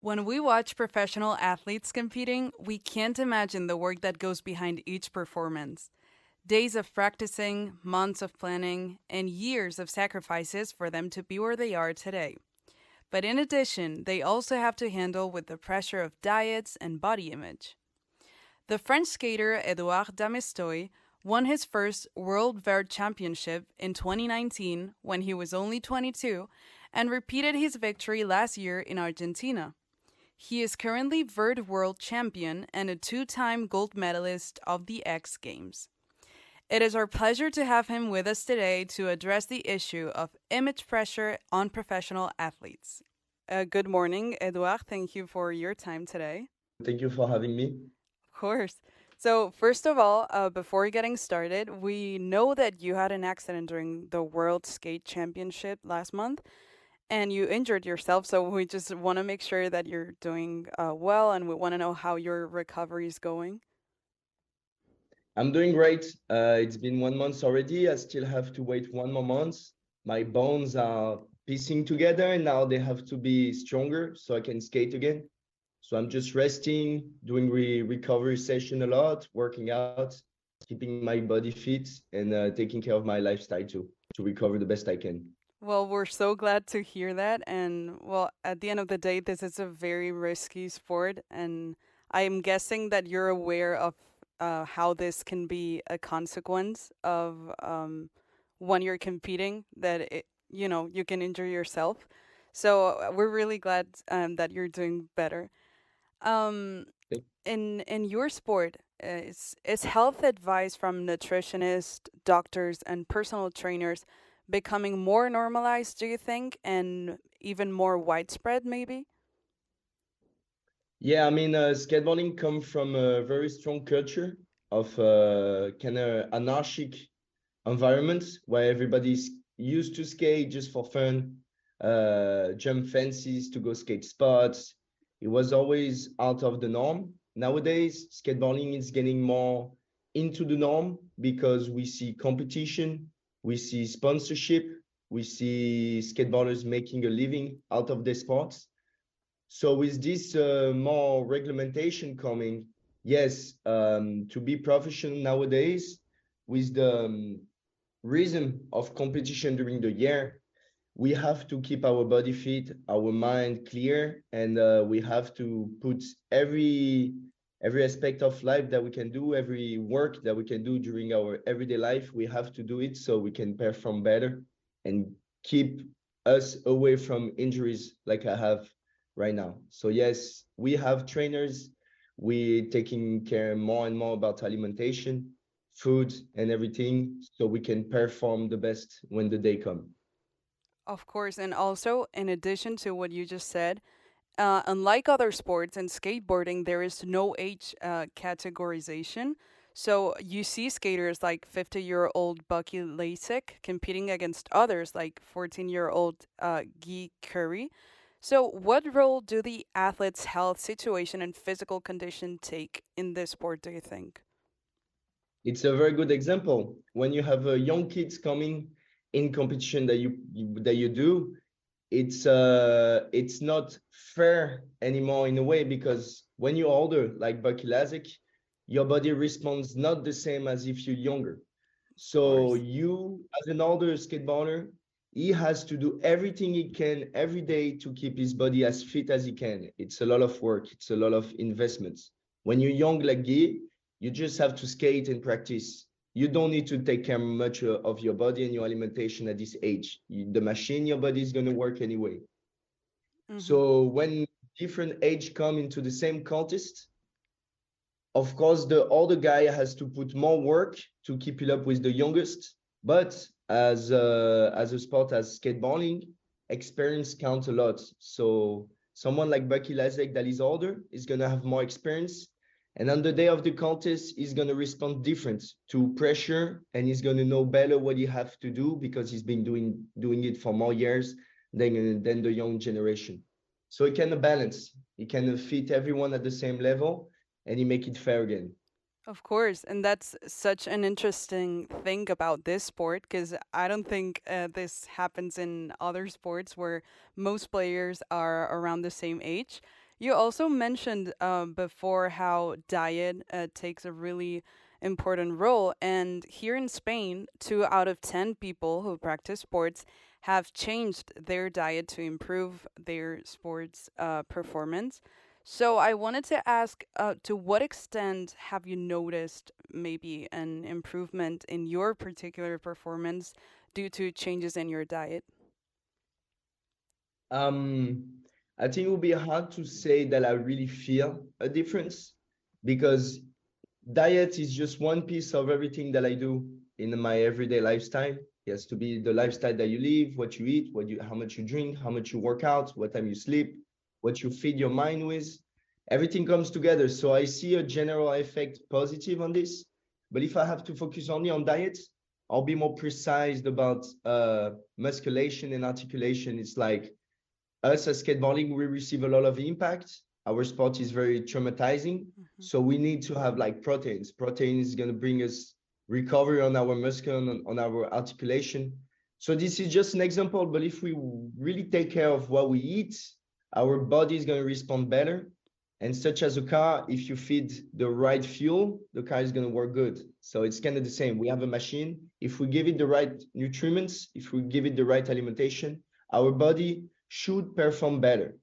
When we watch professional athletes competing, we can't imagine the work that goes behind each performance. Days of practicing, months of planning, and years of sacrifices for them to be where they are today. But in addition, they also have to handle with the pressure of diets and body image. The French skater Édouard Damestoy won his first World Vert Championship in 2019 when he was only 22 and repeated his victory last year in Argentina. He is currently Vert World Champion and a two-time gold medalist of the X Games. It is our pleasure to have him with us today to address the issue of image pressure on professional athletes. Good morning, Edouard. Thank you for your time today. Thank you for having me. Of course. So, first of all, before getting started, we know that you had an accident during the World Skate Championship last month and you injured yourself. So, we just want to make sure that you're doing well and we want to know how your recovery is going. I'm doing great. It's been 1 month already. I still have to wait 1 more month. My bones are piecing together and now they have to be stronger so I can skate again. So I'm just resting, doing recovery session a lot, working out, keeping my body fit and taking care of my lifestyle too to recover the best I can. Well, we're so glad to hear that. And well, at the end of the day, this is a very risky sport. And I am guessing that you're aware of how this can be a consequence of when you're competing, that you can injure yourself. So we're really glad that you're doing better. Um, in your sport, is health advice from nutritionists, doctors, and personal trainers becoming more normalized, do you think, and even more widespread, maybe? Yeah, I mean, skateboarding comes from a very strong culture of kind of anarchic environment where everybody's used to skate just for fun, jump fences to go skate spots. It was always out of the norm. Nowadays, skateboarding is getting more into the norm because we see competition, we see sponsorship, we see skateboarders making a living out of their sports. So with this more regulation coming, yes, to be professional nowadays, with the rhythm of competition during the year, we have to keep our body fit, our mind clear, and we have to put every aspect of life that we can do, every work that we can do during our everyday life, we have to do it so we can perform better and keep us away from injuries like I have right now. So yes, we have trainers. We taking care more and more about alimentation, food, and everything, so we can perform the best when the day come. Of course, and also, in addition to what you just said, unlike other sports and skateboarding, there is no age categorization. So you see skaters like 50-year-old Bucky Lasik competing against others like 14-year-old Guy Curry. So, what role do the athlete's health situation and physical condition take in this sport, do you think? It's a very good example. When you have young kids coming in competition that you do, it's not fair anymore in a way because when you're older, like Bucky Lasek, your body responds not the same as if you're younger. Of So course. you, as an older skateboarder, he has to do everything he can every day to keep his body as fit as he can. It's a lot of work. It's a lot of investments. When you're young like Guy, you just have to skate and practice. You don't need to take care much of your body and your alimentation at this age. The machine, your body is going to work anyway. Mm-hmm. So when different age come into the same contest, of course, the older guy has to put more work to keep it up with the youngest. But as a sport as skateboarding, experience counts a lot. So someone like Bucky Lasek that is older is gonna have more experience. And on the day of the contest, he's gonna respond different to pressure and he's gonna know better what he have to do because he's been doing it for more years than the young generation. So it can balance. It can fit everyone at the same level and you make it fair again. Of course, and that's such an interesting thing about this sport because I don't think this happens in other sports where most players are around the same age. You also mentioned before how diet takes a really important role. And here in Spain, 2 out of 10 people who practice sports have changed their diet to improve their sports performance. So I wanted to ask, to what extent have you noticed maybe an improvement in your particular performance due to changes in your diet? Um, I think it would be hard to say that I really feel a difference because diet is just one piece of everything that I do in my everyday lifestyle. It has to be the lifestyle that you live, what you eat, how much you drink, how much you work out, what time you sleep, what you feed your mind with. Everything comes together. So I see a general effect positive on this. But if I have to focus only on diet, I'll be more precise about musculation and articulation. It's like us as skateboarding, we receive a lot of impact. Our sport is very traumatizing. Hmm. So we need to have like proteins. Protein is going to bring us recovery on our muscle, on our articulation. So this is just an example, but if we really take care of what we eat, our body is going to respond better. And such as a car, if you feed the right fuel, the car is going to work good. So it's kind of the same. We have a machine. If we give it the right nutriments, if we give it the right alimentation, our body should perform better.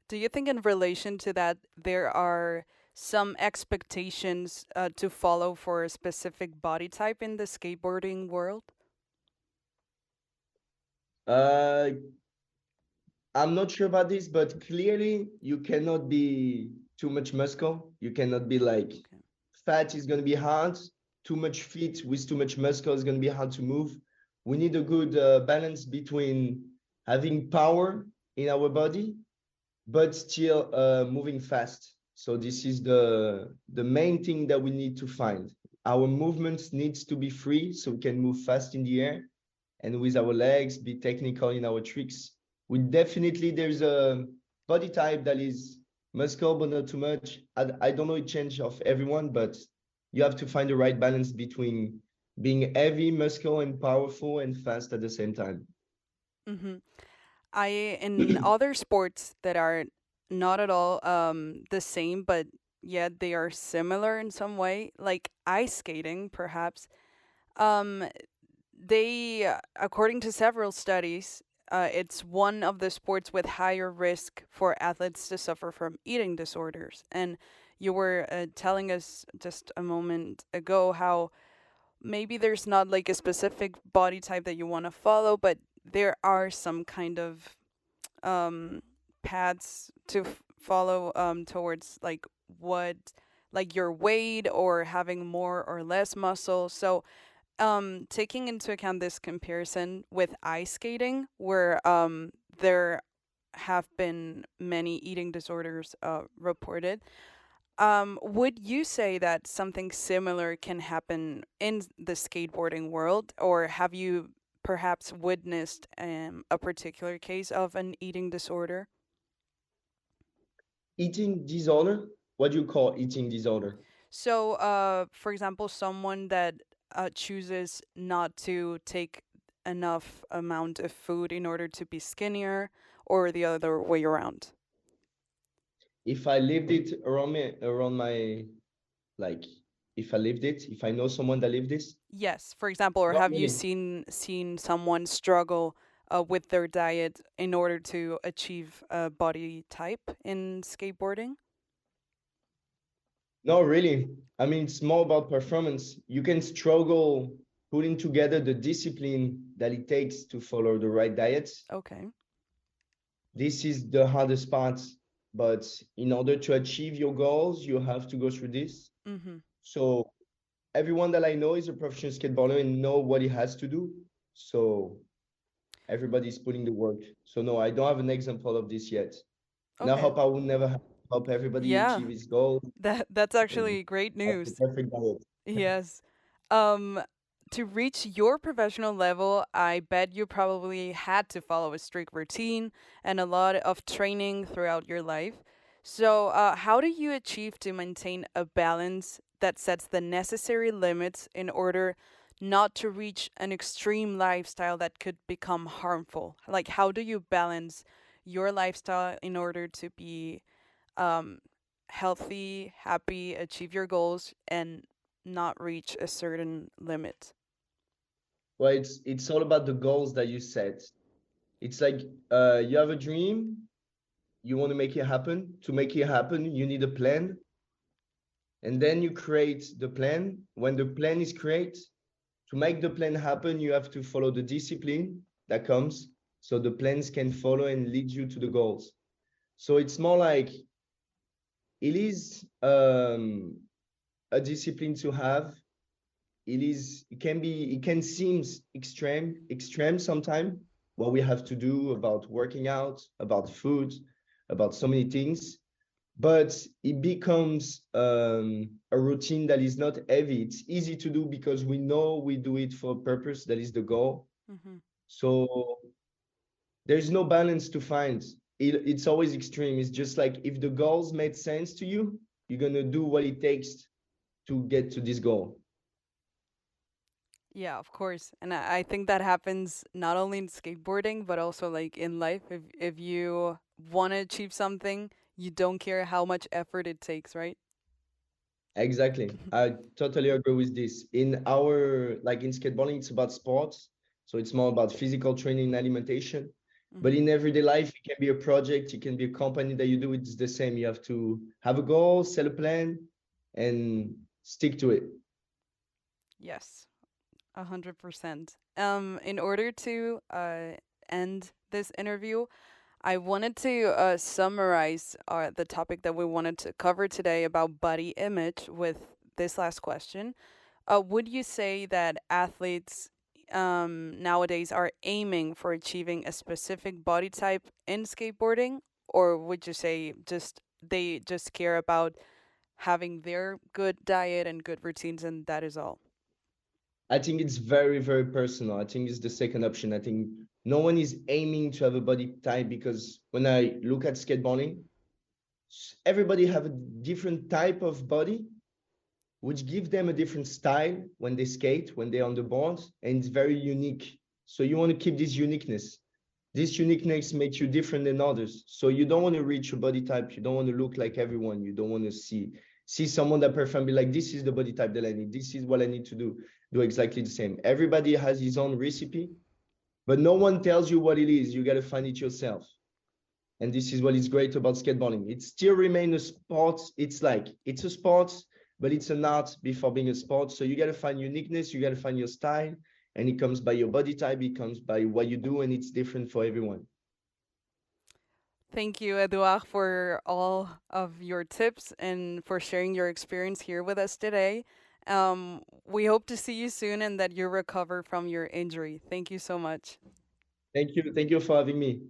Do you think, in relation to that, there are some expectations to follow for a specific body type in the skateboarding world? Uh, I'm not sure about this, but clearly you cannot be too much muscle. You cannot be like Okay. fat is going to be hard. Too much fit with too much muscle is going to be hard to move. We need a good balance between having power in our body, but still moving fast. So this is the main thing that we need to find. Our movements needs to be free so we can move fast in the air and with our legs, be technical in our tricks. We definitely, there's a body type that is muscle, but not too much. I don't know it change of everyone, but you have to find the right balance between being heavy, muscle, and powerful and fast at the same time. Hmm. In other sports that are not at all the same, but yet they are similar in some way, like ice skating, perhaps. Um, according to several studies, it's one of the sports with higher risk for athletes to suffer from eating disorders. And you were telling us just a moment ago how maybe there's not like a specific body type that you want to follow, but there are some kind of um, paths to follow towards like what, like your weight or having more or less muscle. So taking into account this comparison with ice skating, where there have been many eating disorders reported, would you say that something similar can happen in the skateboarding world, or have you perhaps witnessed a particular case of an eating disorder? Eating disorder? What do you call eating disorder? So, for example, someone that chooses not to take enough amount of food in order to be skinnier, or the other way around. If I lived it around me, around my, like, if I lived it, if I know someone that lived this, Yes, for example, or not have you really. seen someone struggle with their diet in order to achieve a body type in skateboarding? No, really. I mean, it's more about performance. You can struggle putting together the discipline that it takes to follow the right diet. Okay. This is the hardest part. But in order to achieve your goals, you have to go through this. Mm-hmm. So everyone that I know is a professional skateboarder and know what he has to do. So everybody's putting the work. So no, I don't have an example of this yet. And I Okay. hope I will never help everybody Yeah, achieve his goals that's and actually great have the news. perfect diet. Yes. Um, to reach your professional level, I bet you probably had to follow a strict routine and a lot of training throughout your life. So, how do you achieve to maintain a balance that sets the necessary limits in order not to reach an extreme lifestyle that could become harmful? Like, how do you balance your lifestyle in order to be um, healthy, happy, achieve your goals, and not reach a certain limit. Well, it's all about the goals that you set. It's like you have a dream, you want to make it happen. To make it happen, you need a plan, and then you create the plan. When the plan is created, to make the plan happen, you have to follow the discipline that comes, so the plans can follow and lead you to the goals. So it's more like it is a discipline to have. It can seem extreme sometimes, what we have to do about working out, about food, about so many things, but it becomes a routine that is not heavy. It's easy to do because we know we do it for a purpose, that is the goal. Hmm. So there's no balance to find. It's always extreme. It's just like if the goals made sense to you, you're gonna do what it takes to get to this goal. Yeah, of course. And I think that happens not only in skateboarding, but also like in life. If you want to achieve something, you don't care how much effort it takes, right? Exactly. I totally agree with this. In our, like in skateboarding, it's about sports. So it's more about physical training and alimentation. But Hmm. in everyday life, it can be a project, it can be a company that you do. It's the same. You have to have a goal, set a plan, and stick to it. Yes, 100%. In order to end this interview, I wanted to summarize the topic that we wanted to cover today about body image with this last question. Would you say that athletes nowadays are aiming for achieving a specific body type in skateboarding, or would you say just they just care about having their good diet and good routines, and that is all? I think it's very, very personal. I think it's the second option. I think no one is aiming to have a body type, because when I look at skateboarding, everybody have a different type of body, which give them a different style when they skate, when they're on the board, and it's very unique. So you want to keep this uniqueness. This uniqueness makes you different than others. So you don't want to reach a body type. You don't want to look like everyone. You don't want to see someone that perform, be like, this is the body type that I need. This is what I need to do. Do exactly the same. Everybody has his own recipe, but no one tells you what it is. You got to find it yourself. And this is what is great about skateboarding. It still remains a sport. It's like, it's a sport, but it's an art before being a sport. So you got to find uniqueness, you got to find your style, and it comes by your body type, it comes by what you do, and it's different for everyone. Thank you, Édouard, for all of your tips and for sharing your experience here with us today. We hope to see you soon and that you recover from your injury. Thank you so much. Thank you for having me.